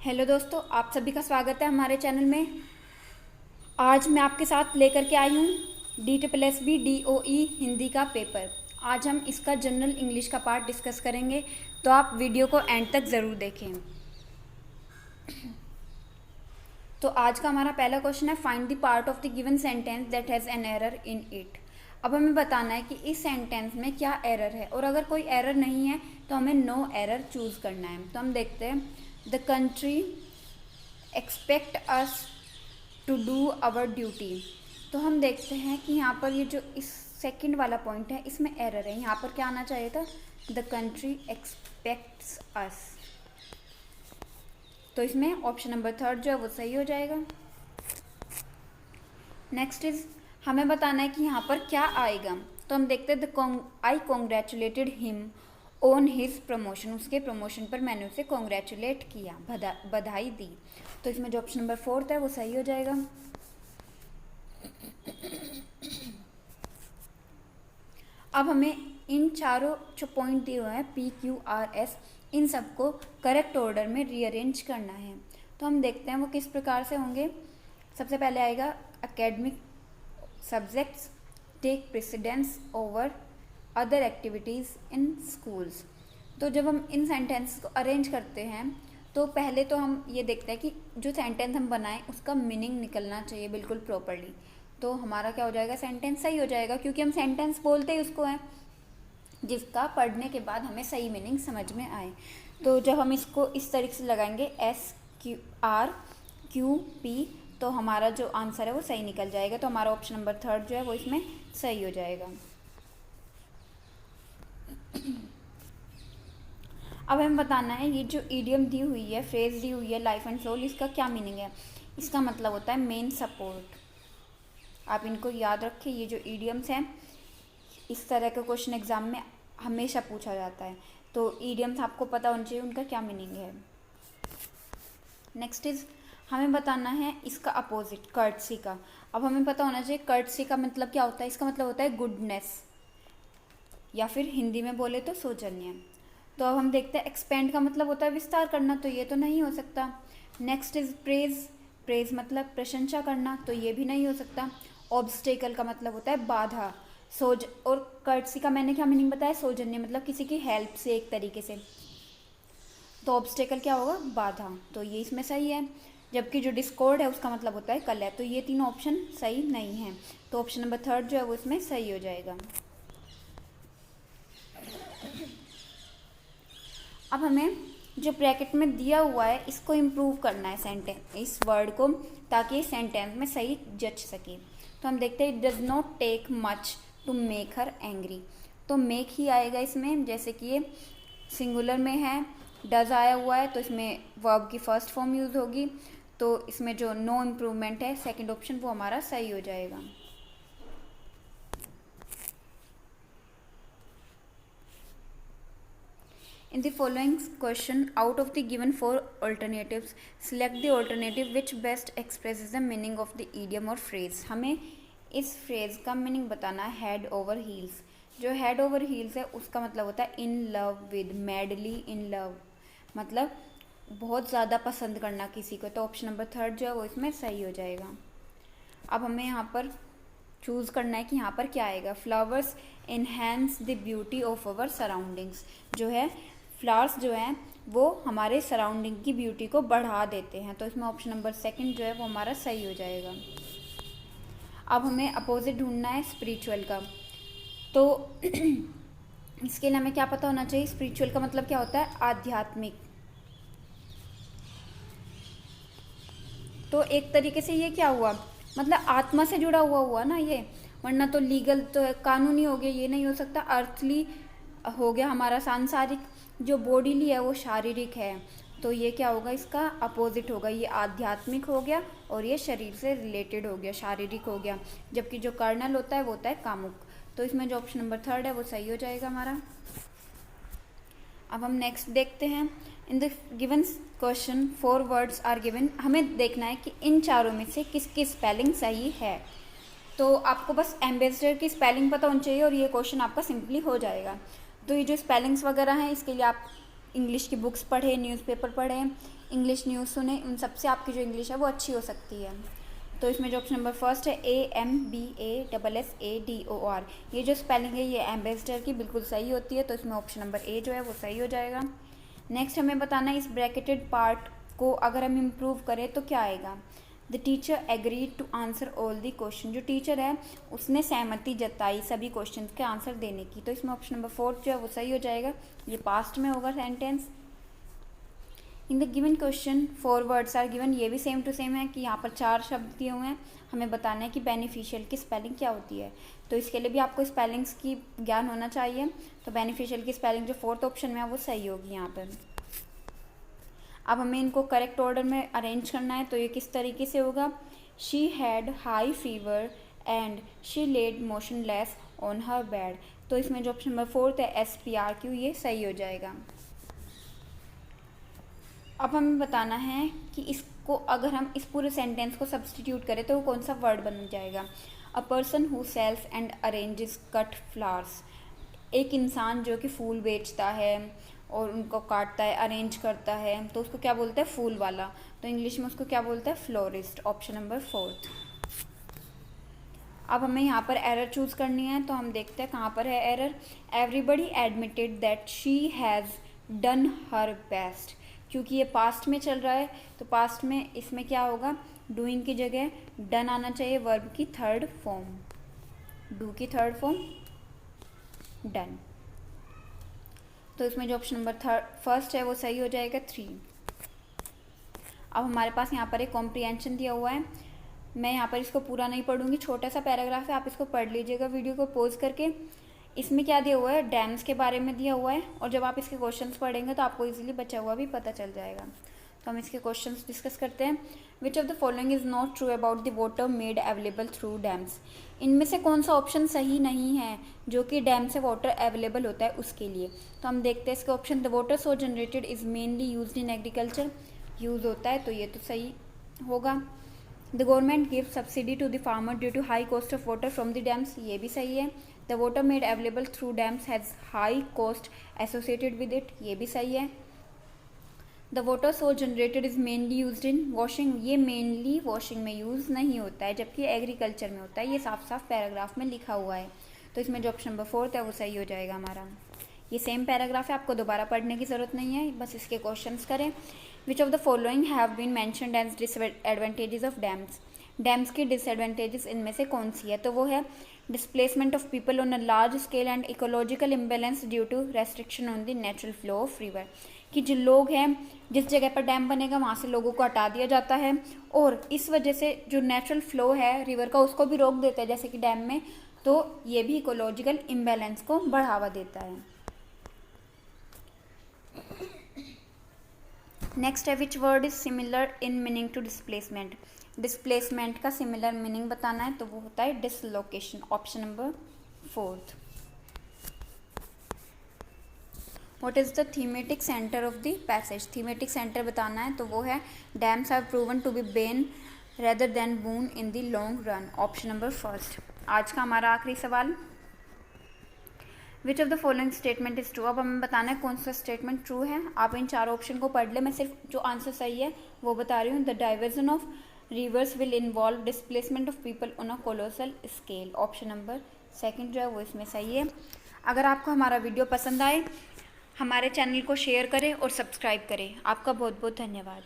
Hello दोस्तों, आप सभी का स्वागत है हमारे चैनल में। आज मैं आपके साथ लेकर के आई हूँ DSSB DOE हिंदी का पेपर। आज हम इसका जनरल इंग्लिश का पार्ट डिस्कस करेंगे, तो आप वीडियो को एंड तक ज़रूर देखें। तो आज का हमारा पहला क्वेश्चन है, find the part of the given sentence that has an error in it. अब हमें बताना है कि इस सेंटेंस में क्या एरर है, और अगर कोई एरर नहीं है तो हमें नो एरर चूज़ करना है। तो हम देखते हैं, the country expect us to do our duty. तो हम देखते हैं कि यहाँ पर ये जो इस सेकंड वाला पॉइंट है इसमें एरर है। यहाँ पर क्या आना चाहिए था, द कंट्री एक्सपेक्ट्स अस। तो इसमें ऑप्शन नंबर 3 जो है वो सही हो जाएगा। नेक्स्ट इज, हमें बताना है कि यहाँ पर क्या आएगा। तो हम देखते हैं, I congratulated him on his promotion. उसके प्रमोशन पर मैंने उसे कॉन्ग्रेचुलेट किया, बधाई दी। तो इसमें जो ऑप्शन नंबर 4 है वो सही हो जाएगा। अब हमें इन चारों जो पॉइंट दिए हुए हैं PQRS, इन सबको करेक्ट ऑर्डर में रीअरेंज करना है। तो हम देखते हैं वो किस प्रकार से होंगे। सबसे पहले आएगा, academic subjects take precedence over other activities in schools. तो जब हम इन सेंटेंस को अरेंज करते हैं तो पहले तो हम ये देखते हैं कि जो सेंटेंस हम बनाएं उसका मीनिंग निकलना चाहिए बिल्कुल प्रॉपर्ली। तो हमारा क्या हो जाएगा, सेंटेंस सही हो जाएगा, क्योंकि हम सेंटेंस बोलते ही उसको हैं जिसका पढ़ने के बाद हमें सही मीनिंग समझ में आए। तो जब हम इसको इस तरीके से लगाएंगे SQRQP, तो हमारा जो आंसर है वो सही निकल जाएगा। तो हमारा ऑप्शन नंबर 3 जो है वो इसमें सही हो जाएगा। अब हमें बताना है, ये जो ईडियम दी हुई है, फ्रेज दी हुई है, लाइफ एंड सोल, इसका क्या मीनिंग है। इसका मतलब होता है मेन सपोर्ट। आप इनको याद रखें, ये जो ईडियम्स हैं इस तरह के क्वेश्चन एग्जाम में हमेशा पूछा जाता है। तो ईडियम्स आपको पता होना चाहिए उनका क्या मीनिंग है। नेक्स्ट इज, हमें बताना है इसका अपोजिट कर्टसी का। अब हमें पता होना चाहिए कर्टसी का मतलब क्या होता है। इसका मतलब होता है गुडनेस, या फिर हिंदी में बोले तो सौजन्य। तो अब हम देखते हैं, एक्सपेंड का मतलब होता है विस्तार करना, तो ये तो नहीं हो सकता। नेक्स्ट इज प्रेज, प्रेज मतलब प्रशंसा करना, तो ये भी नहीं हो सकता। ऑब्स्टेकल का मतलब होता है बाधा। और कर्टसी का मैंने क्या मीनिंग बताया, सौजन्य मतलब किसी की हेल्प से एक तरीके से। तो ऑब्स्टेकल क्या होगा, बाधा, तो ये इसमें सही है। जबकि जो डिस्कॉर्ड है उसका मतलब होता है कलह। तो ये तीनों ऑप्शन सही नहीं है। तो ऑप्शन नंबर 3 जो है वो इसमें सही हो जाएगा। अब हमें जो ब्रैकेट में दिया हुआ है इसको इम्प्रूव करना है सेंटेंस, इस वर्ड को, ताकि सेंटेंस में सही जच सके। तो हम देखते हैं, it does not take much to make her angry. तो मेक ही आएगा इसमें, जैसे कि ये सिंगुलर में है, डज आया हुआ है, तो इसमें वर्ब की फर्स्ट फॉर्म यूज होगी। तो इसमें जो नो इम्प्रूवमेंट है, सेकंड ऑप्शन, वो हमारा सही हो जाएगा। In the following question, out of the given 4 alternatives, select the alternative which best expresses the meaning of the idiom or phrase. हमें इस फ्रेज का मीनिंग बताना है, हेड ओवर हील्स। जो हेड ओवर हील्स है उसका मतलब होता है in love with, madly in love, मतलब बहुत ज़्यादा पसंद करना किसी को। तो ऑप्शन नंबर 3 जो है वो इसमें सही हो जाएगा। अब हमें यहाँ पर चूज़ करना है कि यहाँ पर क्या आएगा। Flowers enhance the beauty of our surroundings. जो है फ्लावर्स जो हैं वो हमारे सराउंडिंग की ब्यूटी को बढ़ा देते हैं। तो इसमें ऑप्शन नंबर 2 जो है वो हमारा सही हो जाएगा। अब हमें अपोजिट ढूंढना है स्पिरिचुअल का। तो इसके लिए हमें क्या पता होना चाहिए, स्पिरिचुअल का मतलब क्या होता है, आध्यात्मिक। तो एक तरीके से ये क्या हुआ, मतलब आत्मा से जुड़ा हुआ ना ये, वरना तो लीगल तो कानूनी हो गया, ये नहीं हो सकता। अर्थली हो गया हमारा सांसारिक, जो बॉडीली है वो शारीरिक है। तो ये क्या होगा, इसका अपोजिट होगा, ये आध्यात्मिक हो गया और ये शरीर से रिलेटेड हो गया, शारीरिक हो गया। जबकि जो कर्नल होता है वो होता है कामुक। तो इसमें जो ऑप्शन नंबर 3 है वो सही हो जाएगा हमारा। अब हम नेक्स्ट देखते हैं, in the given question 4 words are given. हमें देखना है कि इन चारों में से किसकी स्पेलिंग सही है। तो आपको बस एम्बेसडर की स्पेलिंग पता होनी चाहिए और ये क्वेश्चन आपका सिंपली हो जाएगा। तो ये जो स्पेलिंग्स वगैरह हैं इसके लिए आप इंग्लिश की बुक्स पढ़े, न्यूज़पेपर पढ़े, इंग्लिश न्यूज़ सुने, उन सबसे आपकी जो इंग्लिश है वो अच्छी हो सकती है। तो इसमें जो ऑप्शन नंबर फर्स्ट है AMBASSADOR, ये जो स्पेलिंग है ये एम्बेसडर की बिल्कुल सही होती है, तो इसमें ऑप्शन नंबर ए जो है वो सही हो जाएगा। नेक्स्ट हमें बताना है इस ब्रैकेटेड पार्ट को अगर हम इम्प्रूव करें तो क्या आएगा। The teacher agreed to answer all the question, जो टीचर है उसने सहमति जताई सभी क्वेश्चन के आंसर देने की, तो इसमें ऑप्शन नंबर फोर्थ जो है वो सही हो जाएगा। ये पास्ट में होगा sentence. In the given question 4 words are given, ये भी सेम टू सेम है कि यहाँ पर 4 शब्द दिए हुए हैं, हमें बताना है कि बेनिफिशियल की स्पेलिंग क्या होती है, तो इसके लिए भी आपको स्पेलिंग्स की ज्ञान होना चाहिए। तो बेनिफिशियल की स्पेलिंग जो फोर्थ ऑप्शन में है वो सही होगी यहाँ पर। अब हमें इनको करेक्ट ऑर्डर में अरेंज करना है, तो ये किस तरीके से होगा। She had high fever and she laid motionless on her bed, तो इसमें जो ऑप्शन नंबर फोर्थ है SPRQ ये सही हो जाएगा। अब हमें बताना है कि इसको अगर हम इस पूरे सेंटेंस को सब्सटीट्यूट करें तो वो कौन सा वर्ड बन जाएगा। A person who sells and arranges cut flowers, एक इंसान जो कि फूल बेचता है और उनको काटता है, अरेंज करता है, तो उसको क्या बोलते हैं, फूल वाला, तो इंग्लिश में उसको क्या बोलते हैं, फ्लोरिस्ट, ऑप्शन नंबर फोर्थ। अब हमें यहाँ पर एरर चूज करनी है, तो हम देखते हैं कहाँ पर है error. Everybody admitted that she has done her best, क्योंकि ये पास्ट में चल रहा है तो पास्ट में इसमें क्या होगा, डूइंग की जगह डन आना चाहिए, वर्ब की थर्ड फॉर्म, डू की थर्ड फॉर्म डन, तो इसमें जो ऑप्शन नंबर फर्स्ट है वो सही हो जाएगा 3। अब हमारे पास यहाँ पर एक कॉम्प्रिहेंशन दिया हुआ है, मैं यहाँ पर इसको पूरा नहीं पढ़ूंगी, छोटा सा पैराग्राफ है, आप इसको पढ़ लीजिएगा वीडियो को पॉज करके। इसमें क्या दिया हुआ है, डैम्स के बारे में दिया हुआ है, और जब आप इसके क्वेश्चंस पढ़ेंगे तो आपको इजीली बचा हुआ भी पता चल जाएगा। तो हम इसके क्वेश्चंस डिस्कस करते हैं। विच of the following is not true about the water made available through dams, इनमें से कौन सा ऑप्शन सही नहीं है जो कि डैम से वाटर अवेलेबल होता है उसके लिए। तो हम देखते हैं इसके option. The water so generated is mainly use in agriculture, use होता है तो ये तो सही होगा। The government give subsidy to the farmer due to high cost of water from the dams, ये भी सही है। The water made available through dams has high cost associated with it, ये भी सही है। The water so generated is mainly use in washing, ये mainly washing में यूज़ नहीं होता है जबकि एग्रीकल्चर में होता है, ये साफ साफ पैराग्राफ में लिखा हुआ है, तो इसमें जो ऑप्शन नंबर फोर्थ है वो सही हो जाएगा हमारा। ये सेम पैराग्राफ है, आपको दोबारा पढ़ने की ज़रूरत नहीं है, बस इसके क्वेश्चंस करें। Which of the following have been mentioned as disadvantages of dams, dams की डिसएडवांटेजेस इनमें से कौन सी है, तो वो है displacement of people on a large scale and ecological imbalance due to restriction on the natural flow of river, कि जो लोग हैं जिस जगह पर डैम बनेगा वहाँ से लोगों को हटा दिया जाता है और इस वजह से जो नेचुरल फ्लो है रिवर का उसको भी रोक देता है जैसे कि डैम में, तो ये भी इकोलॉजिकल इम्बेलेंस को बढ़ावा देता है। नेक्स्ट है which word is similar in meaning to displacement, displacement का सिमिलर मीनिंग बताना है तो वो होता है dislocation, option number fourth. What is the thematic centre of the passage, thematic centre बताना है तो वो है dams have proven to be bane rather than boon in the long run, option number first. आज का हमारा आखिरी सवाल, which of the following statement is true, अब हमें बताना है कौन सा स्टेटमेंट ट्रू है। आप इन चारों ऑप्शन को पढ़ ले, मैं सिर्फ जो आंसर सही है वो बता रही हूँ। The diversion of reverse will involve displacement of people on a colossal scale, option number second जो है वो इसमें सही है। अगर आपको हमारा वीडियो पसंद आए हमारे चैनल को शेयर करें और सब्सक्राइब करें। आपका बहुत बहुत धन्यवाद।